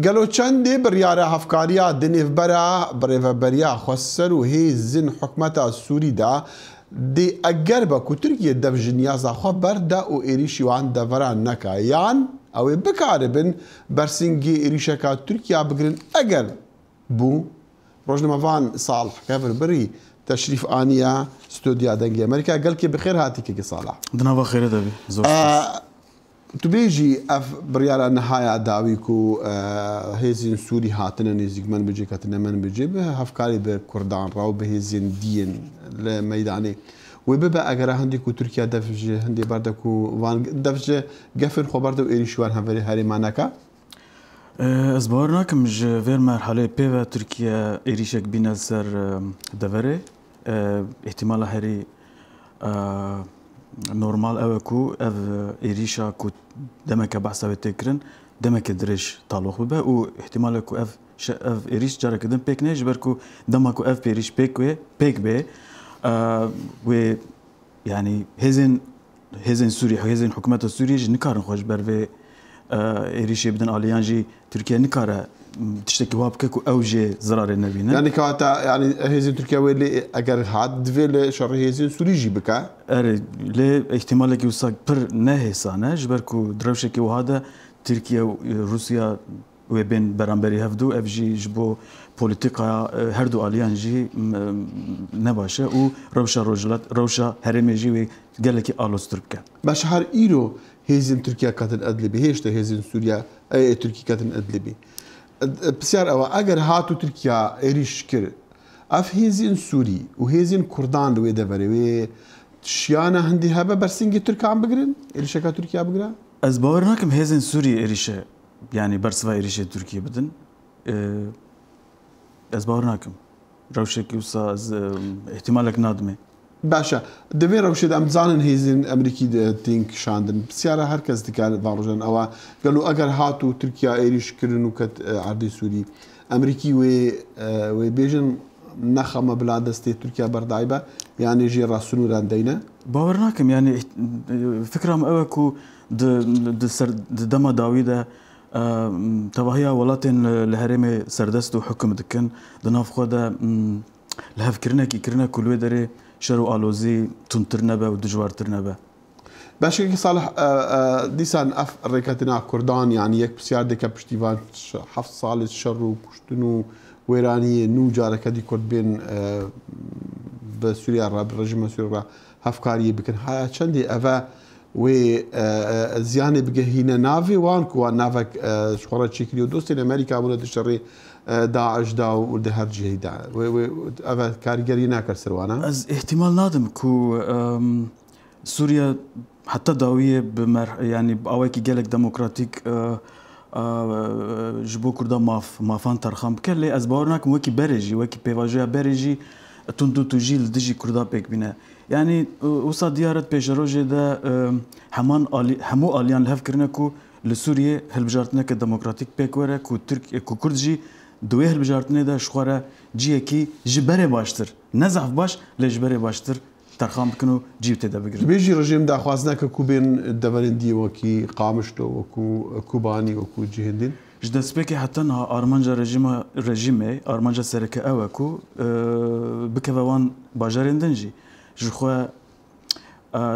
قالوا چندی بریاره هفکاریا دنیف برا بریا خسر و هیزن حکمت سوری دا دی اگر با کو ترکیه دف نیازا خو بردا او ایریشی وان دورا نکا یان او بکاربن برسنگی ایریشکا ترکیه بگرن اگر بو روزنامه فان صالح كافر بري تشريف آنيا استوديو دنجي أمريكا قال كي بخير هاتي كي صالح دنا بخير دبي تبيجي اف بريال النهاية داويكو هيزين سوري هاتنا نيزيك من بيجي كاتنا من بيجي هفكاري بكردان راو بهيزين دين لميداني وببا اگر هندي كو تركيا دفج هندي بردكو وان دفج قفر خبرته ايريشوان هفري هاري مانكا ازبارنا كمج فير مرحلة بيفا تركيا ايريشك بينا سر دفري احتمال هاري نورمال اوكو اف ايريشا كو دمك بحثا بتكرن دمك دريش طالوخ ببا و احتمال كو اف ايريش جارك دم بيك نيج بركو دمكو اف بيريش بيك بي و يعني هزن سوريا هزن حكومة السورية نكارن خوش برفي ايريشي بدن اليانجي تركيا نكاره تشتكي وابكك اوجي زرار النبينا يعني كاتا يعني هيزن تركيا ويلي اگر هاد فيل شر هيزن سوريجي بكا اري لي احتمال كي وصاك بر نهي سانه جبركو دروشكي وهذا تركيا وروسيا وبين برامبري هفدو اف جي جبو بوليتيكا هردو اليانجي نباشه و روشا روجلات روشا هرمجي قال لك الوس تركيا باش هر ايرو هيزن تركيا كاتن ادلبي هيشتا هيزن سوريا اي تركيا كاتن ادلبي بسيار او اگر هاتو تركيا ايريش كر اف هيزن سوري وهيزن كردان لو دفري و شيانا هندي هبه برسنجي تركيا عم بقرن ايريشكا تركيا بقرا از باورناكم هيزن سوري ايريشه يعني برسوا ايريشه تركيا بدن از باورناكم روشكي وصا احتمالك نادمه باشا دبي روشد ام زانن هيزن امريكي تينك شاندن بسيارة هركز دكال فاروجان او قالوا اگر هاتو تركيا ايريش كرنو كت عرضي سوري امريكي و بيجن نخم بلادستي تركيا بردايبه يعني جي راسونو راندينا باورناكم يعني فكره اوكو دما داويده تباهيا ولاتن الهرم سردستو حكم دكن دناف خودا لهف كرنا كل دري شرو آلوزي تنترنبه ودجوار ترنبه باش كي صالح ديسان اف ريكاتنا كردان يعني يك بسيار ديك بشتيفان حفص صالح شرو بشتنو ويراني نو جارك دي كرد بين بسوريا الراب رجيم سوريا هفكاري بكن هاي شندي افا و زيانه بجهينا نافي وانكو نافك شخورة تشيكلي ودوستين امريكا ولا تشري داعش دا ودهر جهيدا افا كارجري ناكر سروانا از احتمال نادم كو سوريا حتى داويه يعني باوكي جالك ديمقراطيك جبو كردا مافان ترخم كلي از باورناك وكي بريجي وكي بيواجيا بريجي تندو تجيل دجي كردا بيك بنا يعني وصا ديارت بيجروجي دا همو اليان لهف كرنكو لسوريا هالبجارتنا كديمقراطيك بيك ورا كو ترك كو كردجي دويه هالبجارتنا دا شخوره جيكي جبري باشتر نزعف باش لجبري باشتر ترخام بكنو جيب تدا بقرن بيجي رجيم دا خوازناك كوبين الدفرندي وكي قامشتو وكو كوباني وكو جهندين جدا سبيكي حتى انها ارمانجا رجيمي ارمانجا سركه اوكو بكفوان باجارين دنجي جخوا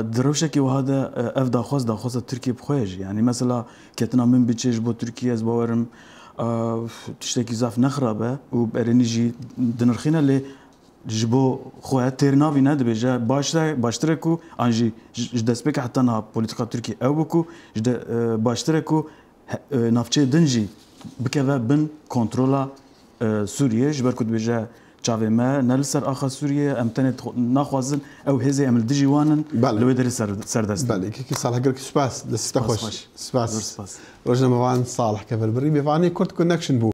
دروشكي وهذا اف داخوز تركيا بخويج يعني مثلا كتنا من بتشيج بو تركيا از باورم تشتكي زاف نخربه وبرنيجي دنرخينا اللي جبو خويا تيرنافي ند بيجا باشتركو انجي جدا سبيكي حتى انها بوليتيكا تركيا اوكو جدا باشتركو نافچه دنجي بكذا بن كنترولا سوريا جبركو بيجا تشافي ما نلسر اخا سوريا امتنت ناخوازن او هزي امل دجي وانن لو يدري سردست بالي كي صالح قالك سباس لستخوش سباس رجنا موان صالح كيف البري بيفاني كورت كونكشن بو